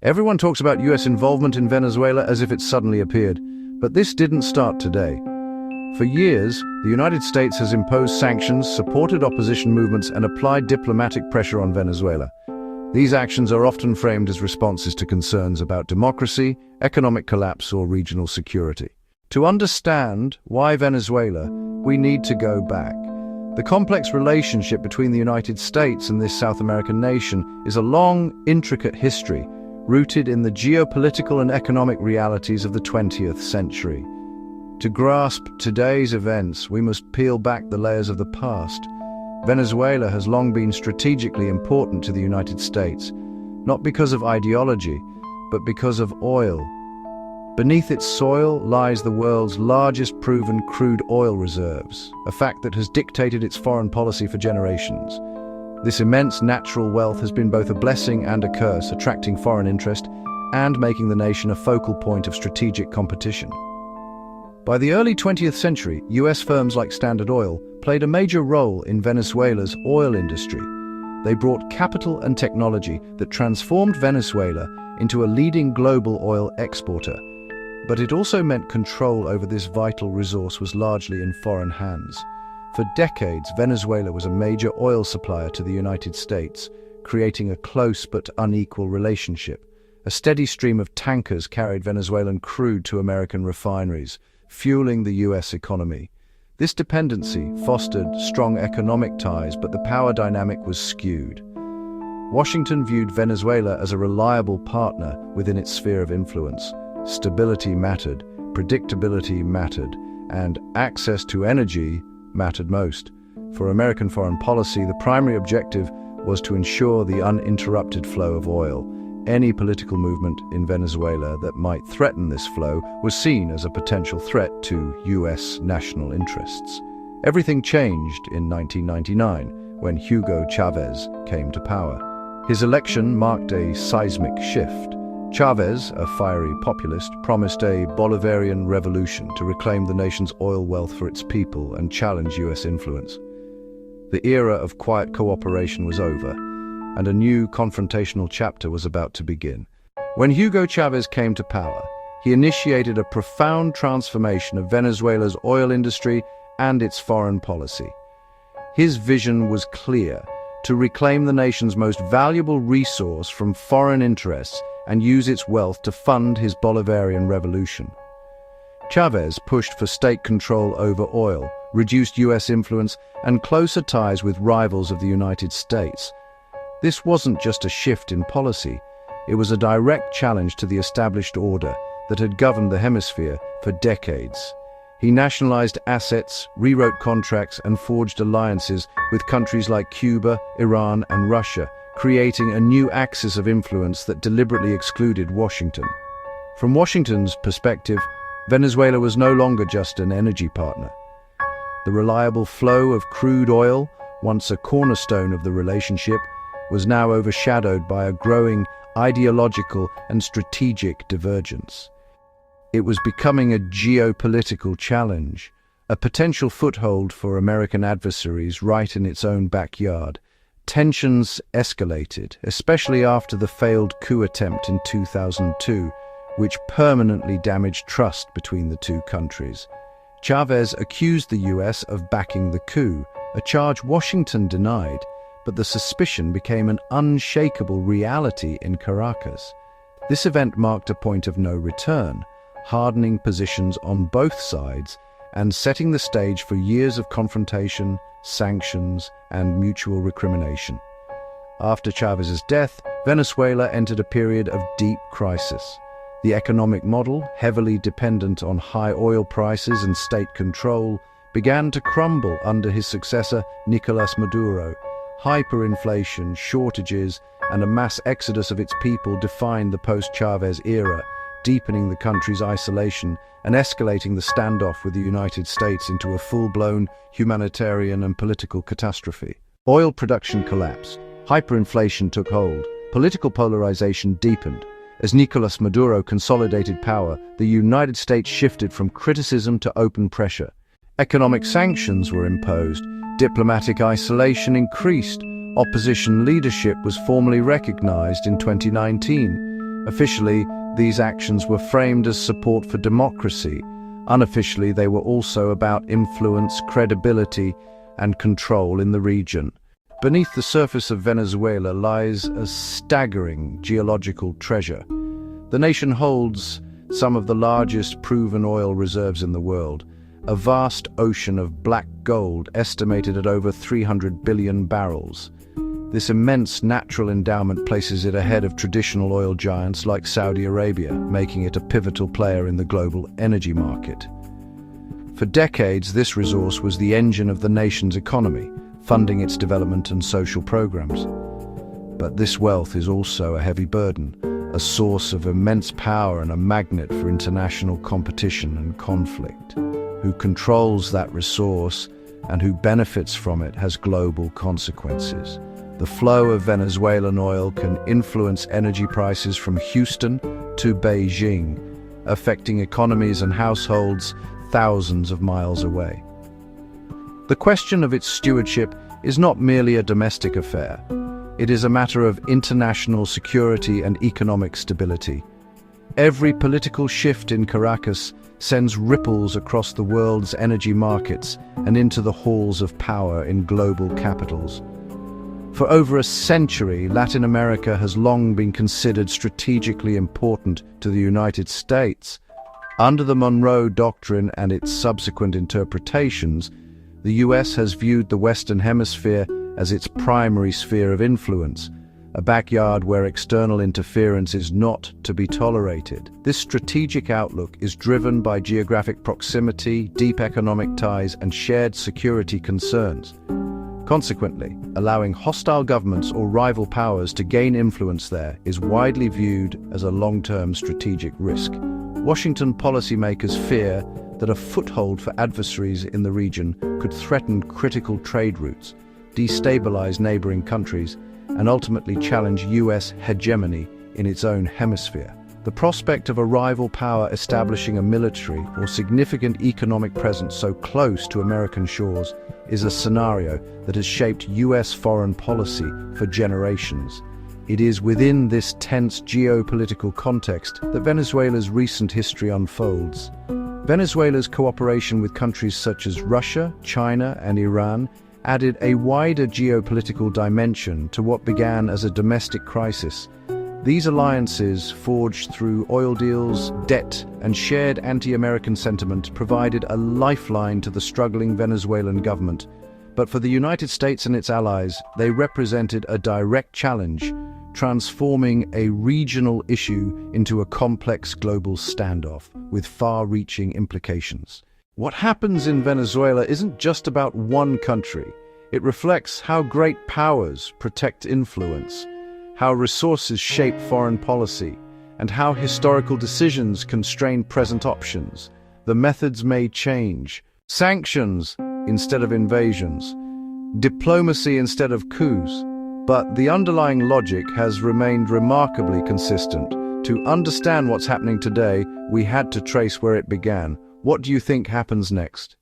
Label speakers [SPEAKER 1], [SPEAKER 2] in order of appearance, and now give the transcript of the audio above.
[SPEAKER 1] Everyone talks about US involvement in Venezuela as if it suddenly appeared, but this didn't start today. For years, the United States has imposed sanctions, supported opposition movements, and applied diplomatic pressure on Venezuela. These actions are often framed as responses to concerns about democracy, economic collapse, or regional security. To understand why Venezuela, we need to go back. The complex relationship between the United States and this South American nation is a long, intricate history, rooted in the geopolitical and economic realities of the 20th century. To grasp today's events, we must peel back the layers of the past. Venezuela has long been strategically important to the United States, not because of ideology, but because of oil. Beneath its soil lies the world's largest proven crude oil reserves, a fact that has dictated its foreign policy for generations. This immense natural wealth has been both a blessing and a curse, attracting foreign interest and making the nation a focal point of strategic competition. By the early 20th century, US firms like Standard Oil played a major role in Venezuela's oil industry. They brought capital and technology that transformed Venezuela into a leading global oil exporter. But it also meant control over this vital resource was largely in foreign hands. For decades, Venezuela was a major oil supplier to the United States, creating a close but unequal relationship. A steady stream of tankers carried Venezuelan crude to American refineries, fueling the US economy. This dependency fostered strong economic ties, but the power dynamic was skewed. Washington viewed Venezuela as a reliable partner within its sphere of influence. Stability mattered, predictability mattered, and access to energy mattered most. For American foreign policy, the primary objective was to ensure the uninterrupted flow of oil. Any political movement in Venezuela that might threaten this flow was seen as a potential threat to US national interests. Everything changed in 1999 when Hugo Chavez came to power. His election marked a seismic shift. Chavez, a fiery populist, promised a Bolivarian revolution to reclaim the nation's oil wealth for its people and challenge US influence. The era of quiet cooperation was over, and a new confrontational chapter was about to begin. When Hugo Chavez came to power, he initiated a profound transformation of Venezuela's oil industry and its foreign policy. His vision was clear: to reclaim the nation's most valuable resource from foreign interests and use its wealth to fund his Bolivarian revolution. Chavez pushed for state control over oil, reduced US influence, and closer ties with rivals of the United States. This wasn't just a shift in policy, it was a direct challenge to the established order that had governed the hemisphere for decades. He nationalized assets, rewrote contracts, and forged alliances with countries like Cuba, Iran, and Russia, creating a new axis of influence that deliberately excluded Washington. From Washington's perspective, Venezuela was no longer just an energy partner. The reliable flow of crude oil, once a cornerstone of the relationship, was now overshadowed by a growing ideological and strategic divergence. It was becoming a geopolitical challenge, a potential foothold for American adversaries right in its own backyard. Tensions escalated, especially after the failed coup attempt in 2002, which permanently damaged trust between the two countries. Chavez accused the US of backing the coup, a charge Washington denied, but the suspicion became an unshakable reality in Caracas. This event marked a point of no return, hardening positions on both sides and setting the stage for years of confrontation, sanctions, and mutual recrimination. After Chavez's death, Venezuela entered a period of deep crisis. The economic model, heavily dependent on high oil prices and state control, began to crumble under his successor, Nicolás Maduro. Hyperinflation, shortages, and a mass exodus of its people defined the post-Chavez era, deepening the country's isolation and escalating the standoff with the United States into a full-blown humanitarian and political catastrophe. Oil production collapsed, hyperinflation took hold, political polarization deepened. As Nicolás Maduro consolidated power, the United States shifted from criticism to open pressure. Economic sanctions were imposed, diplomatic isolation increased, opposition leadership was formally recognized in 2019. Officially, these actions were framed as support for democracy. Unofficially, they were also about influence, credibility, and control in the region. Beneath the surface of Venezuela lies a staggering geological treasure. The nation holds some of the largest proven oil reserves in the world, a vast ocean of black gold estimated at over 300 billion barrels. This immense natural endowment places it ahead of traditional oil giants like Saudi Arabia, making it a pivotal player in the global energy market. For decades, this resource was the engine of the nation's economy, funding its development and social programs. But this wealth is also a heavy burden, a source of immense power and a magnet for international competition and conflict. Who controls that resource and who benefits from it has global consequences. The flow of Venezuelan oil can influence energy prices from Houston to Beijing, affecting economies and households thousands of miles away. The question of its stewardship is not merely a domestic affair. It is a matter of international security and economic stability. Every political shift in Caracas sends ripples across the world's energy markets and into the halls of power in global capitals. For over a century, Latin America has long been considered strategically important to the United States. Under the Monroe Doctrine and its subsequent interpretations, the US has viewed the Western Hemisphere as its primary sphere of influence, a backyard where external interference is not to be tolerated. This strategic outlook is driven by geographic proximity, deep economic ties, and shared security concerns. Consequently, allowing hostile governments or rival powers to gain influence there is widely viewed as a long-term strategic risk. Washington policymakers fear that a foothold for adversaries in the region could threaten critical trade routes, destabilize neighboring countries, and ultimately challenge US hegemony in its own hemisphere. The prospect of a rival power establishing a military or significant economic presence so close to American shores is a scenario that has shaped US foreign policy for generations. It is within this tense geopolitical context that Venezuela's recent history unfolds. Venezuela's cooperation with countries such as Russia, China, and Iran added a wider geopolitical dimension to what began as a domestic crisis. These alliances, forged through oil deals, debt, and shared anti-American sentiment, provided a lifeline to the struggling Venezuelan government. But for the United States and its allies, they represented a direct challenge, transforming a regional issue into a complex global standoff with far-reaching implications. What happens in Venezuela isn't just about one country. It reflects how great powers protect influence, how resources shape foreign policy, and how historical decisions constrain present options. The methods may change. Sanctions instead of invasions, diplomacy instead of coups, but the underlying logic has remained remarkably consistent. To understand what's happening today, we had to trace where it began. What do you think happens next?